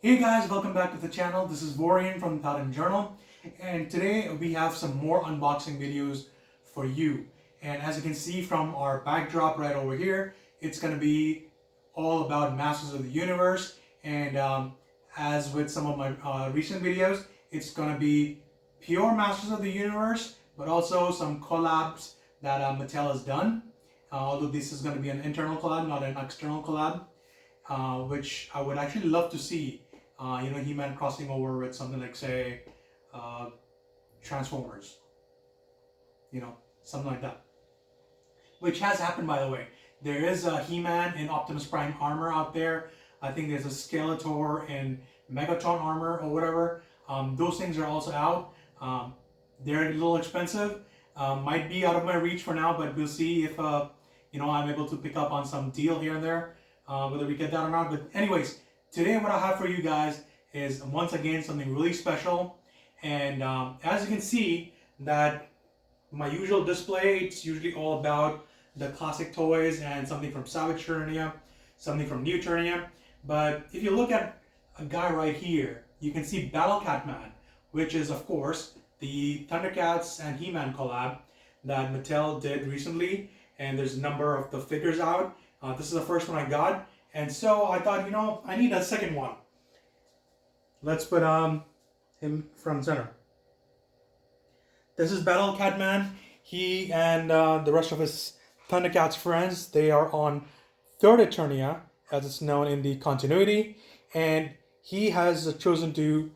Hey guys, welcome back to the channel. This is Vorian from the Paladin Journal, and today we have some more unboxing videos for you. And as you can see from our backdrop right over here, it's going to be all about Masters of the Universe. And as with some of my recent videos, it's going to be pure Masters of the Universe, but also some collabs that Mattel has done. Although this is going to be an internal collab, not an external collab. Which I would actually love to see. He-Man crossing over with something like, say, Transformers. Something like that. Which has happened, by the way. There is a He-Man in Optimus Prime armor out there. I think there's a Skeletor in Megatron armor or whatever. Those things are also out. They're a little expensive. Might be out of my reach for now, but we'll see if I'm able to pick up on some deal here and there. Whether we get that or not. But anyways, today what I have for you guys is once again something really special. And as you can see, that my usual display, it's usually all about the classic toys and something from Savage Turnier, something from New Turnier. But if you look at a guy right here, you can see Battle-Cat-Man, which is of course the Thundercats and He-Man collab that Mattel did recently. And there's a number of the figures out. This is the first one I got, and so I thought, I need a second one. Let's put him front center. This is Battle-Cat-Man. He and the rest of his Thundercats friends, they are on third Eternia, as it's known in the continuity, and he has chosen to,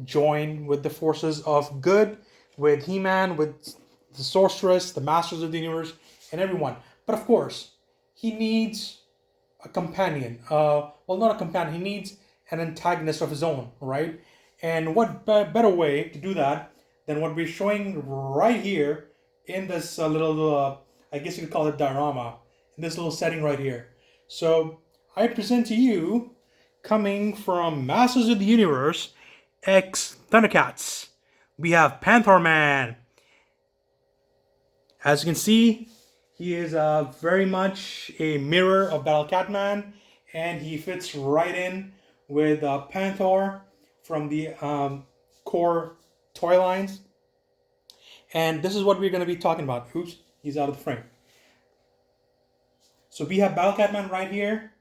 join with the forces of good, with He-Man, with the Sorceress, the Masters of the Universe, and everyone. But of course, he needs a companion. Well, not a companion. He needs an antagonist of his own, right? And what better way to do that than what we're showing right here in this little, I guess you could call it diorama, in this little setting right here. So I present to you, coming from Masters of the Universe X Thundercats, we have Panthor-Man. As you can see, he is very much a mirror of Battle-Cat-Man, and he fits right in with Panthor from the core toy lines. And this is what we're going to be talking about. Oops, he's out of the frame. So we have Battle-Cat-Man right here,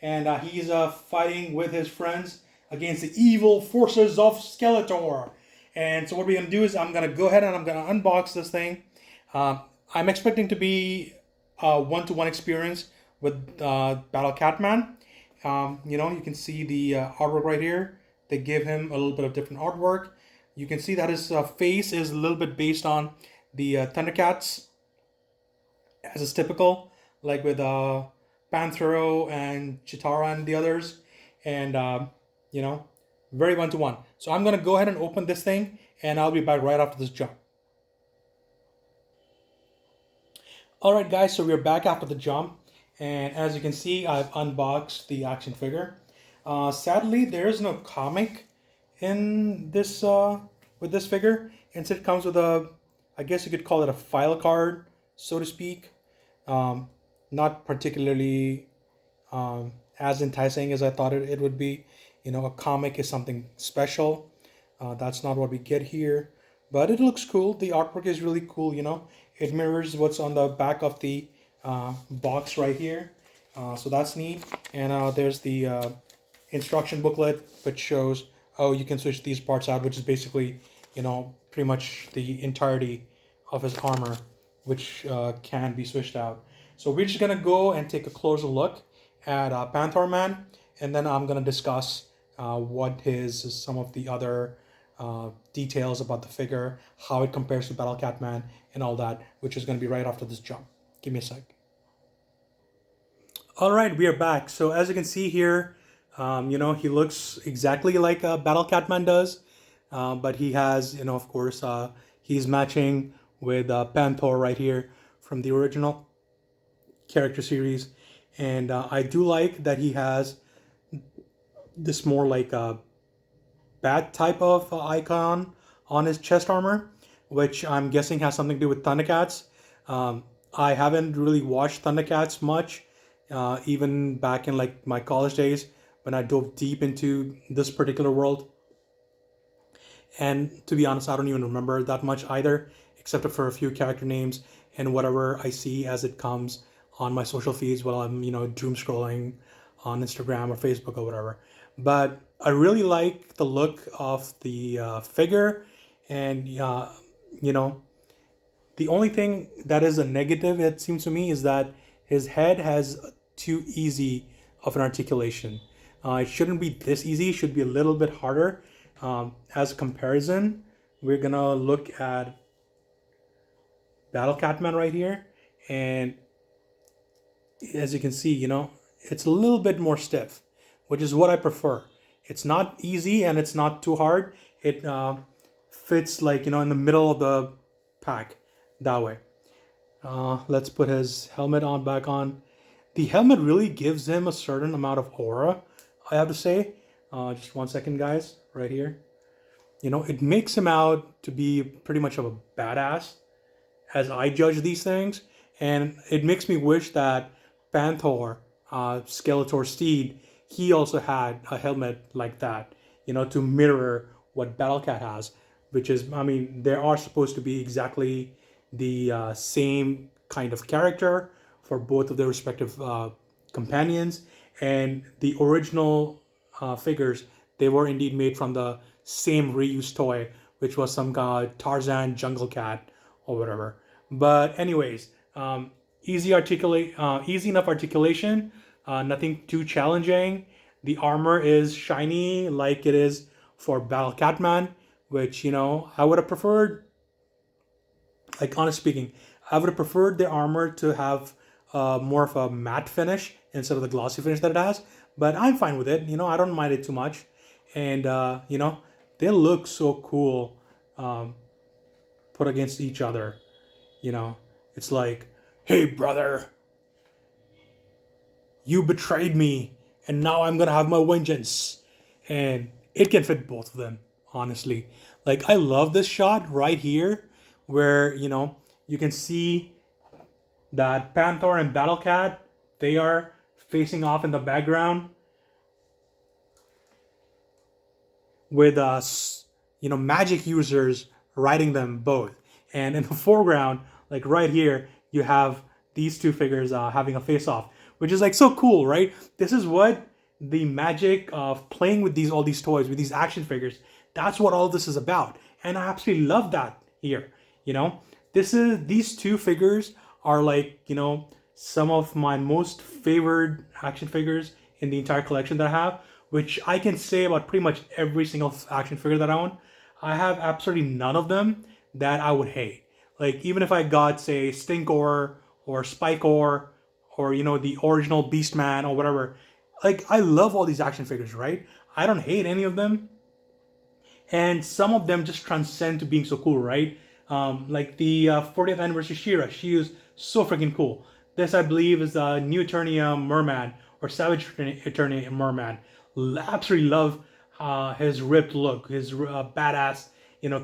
and he's fighting with his friends against the evil forces of Skeletor. And so what we're going to do is I'm going to go ahead and I'm going to unbox this thing. I'm expecting to be a one-to-one experience with Battle-Cat-Man. You can see the artwork right here. They give him a little bit of different artwork. You can see that his face is a little bit based on the Thundercats, as is typical, like with Panthro and Chitara and the others. And, very one-to-one. So I'm going to go ahead and open this thing, and I'll be back right after this jump. Alright guys, so we're back after the jump, and as you can see, I've unboxed the action figure. Sadly, there is no comic in this with this figure. Instead, it comes with I guess you could call it a file card, so to speak. Not particularly as enticing as I thought it would be. A comic is something special. That's not what we get here. But it looks cool. The artwork is really cool, It mirrors what's on the back of the box right here. So that's neat. And there's the instruction booklet, which shows, you can switch these parts out, which is basically, pretty much the entirety of his armor, which can be switched out. So we're just going to go and take a closer look at Panthor-Man. And then I'm going to discuss some of the other details about the figure, how it compares to Battle-Cat-Man, and all that, which is going to be right after this jump. Give me a sec. Alright, we are back. So as you can see here, he looks exactly like Battle-Cat-Man does, but he has, of course, he's matching with Panthor right here from the original character series. And I do like that he has this more like bat type of icon on his chest armor, which I'm guessing has something to do with Thundercats. I haven't really watched Thundercats much, even back in like my college days, when I dove deep into this particular world. And to be honest, I don't even remember that much either, except for a few character names and whatever I see as it comes on my social feeds while I'm, doom scrolling on Instagram or Facebook or whatever. But I really like the look of the figure, and you know, the only thing that is a negative, it seems to me, is that his head has too easy of an articulation. It shouldn't be this easy. It should be a little bit harder. As a comparison, we're gonna look at Battle Catman right here, and as you can see, it's a little bit more stiff, which is what I prefer. It's not easy and it's not too hard. It fits like in the middle of the pack that way. Let's put his helmet on back on. The helmet really gives him a certain amount of aura, I have to say. Just 1 second, guys, right here. It makes him out to be pretty much of a badass as I judge these things. And it makes me wish that Panthor, Skeletor Steed, he also had a helmet like that, to mirror what Battlecat has, which is, they are supposed to be exactly the same kind of character for both of their respective companions. And the original figures, they were indeed made from the same reused toy, which was some Tarzan Jungle Cat or whatever. But anyways, easy enough articulation, nothing too challenging. The armor is shiny like it is for Battle Catman, which I would have preferred. Like, honest speaking, I would have preferred the armor to have more of a matte finish instead of the glossy finish that it has. But I'm fine with it. I don't mind it too much, and they look so cool put against each other. It's like, hey brother, you betrayed me, and now I'm gonna have my vengeance. And it can fit both of them, honestly. Like, I love this shot right here, where you can see that Panthor and Battlecat, they are facing off in the background with magic users riding them both. And in the foreground, like right here, you have these two figures having a face-off, which is like so cool, right? This is what the magic of playing with all these toys, with these action figures, that's what all this is about. And I absolutely love that here. These two figures are like, some of my most favored action figures in the entire collection that I have, which I can say about pretty much every single action figure that I own. I have absolutely none of them that I would hate. Like, even if I got, say, Stinkor or Spikor or, the original Beastman or whatever, like, I love all these action figures, right? I don't hate any of them. And some of them just transcend to being so cool, right? Like the 40th anniversary She-Ra. She is so freaking cool. This, I believe, is a New Eternia Merman or Savage Eternia Merman. Absolutely love his ripped look, his badass,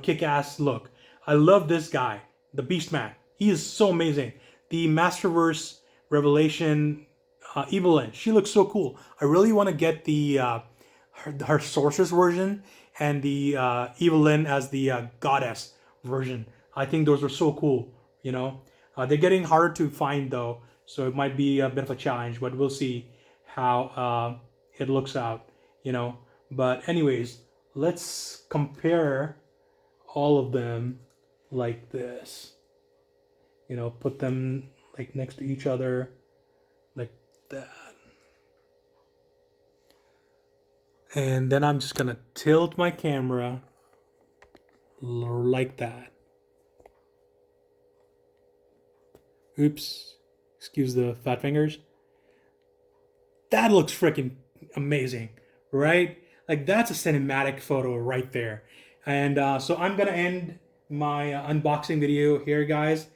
kick-ass look. I love this guy, the Beastman. He is so amazing. The Masterverse Revelation Evelyn, she looks so cool. I really want to get the her Sorceress version and the Evelyn as the Goddess version. I think those are so cool. They're getting harder to find though, so it might be a bit of a challenge. But we'll see how it looks out. But anyways, let's compare all of them like this. Put them like next to each other like that. And then I'm just gonna tilt my camera like that. Oops, excuse the fat fingers. That looks freaking amazing, right? Like, that's a cinematic photo right there. And so I'm gonna end my unboxing video here, guys.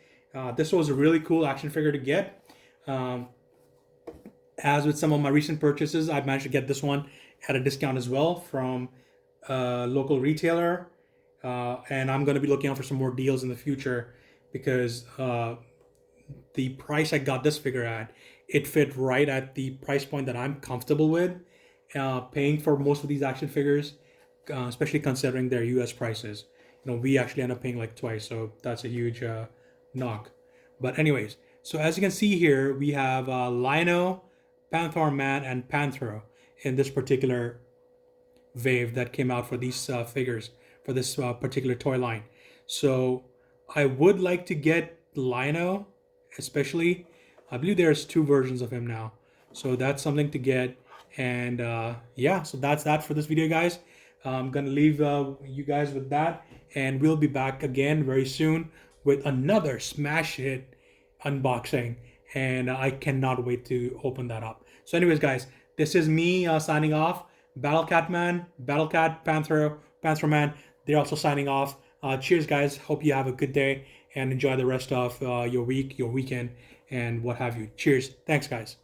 This was a really cool action figure to get. As with some of my recent purchases, I've managed to get this one at a discount as well from a local retailer. And I'm going to be looking out for some more deals in the future, because the price I got this figure at, it fit right at the price point that I'm comfortable with. paying for most of these action figures, especially considering their US prices. We actually end up paying like twice, so that's a huge knock. But anyways, so as you can see here, we have Lino, Panthor-Man, and Panthro in this particular wave that came out for these figures for this particular toy line. So I would like to get Lino, especially. I believe there's two versions of him now, so that's something to get. And yeah, so that's that for this video, guys. I'm gonna leave you guys with that, and we'll be back again very soon with another smash hit unboxing, and I cannot wait to open that up. So anyways, guys, this is me signing off. Battlecat, Panthor-Man, they're also signing off. Cheers, guys. Hope you have a good day and enjoy the rest of your week, your weekend, and what have you. Cheers. Thanks, guys.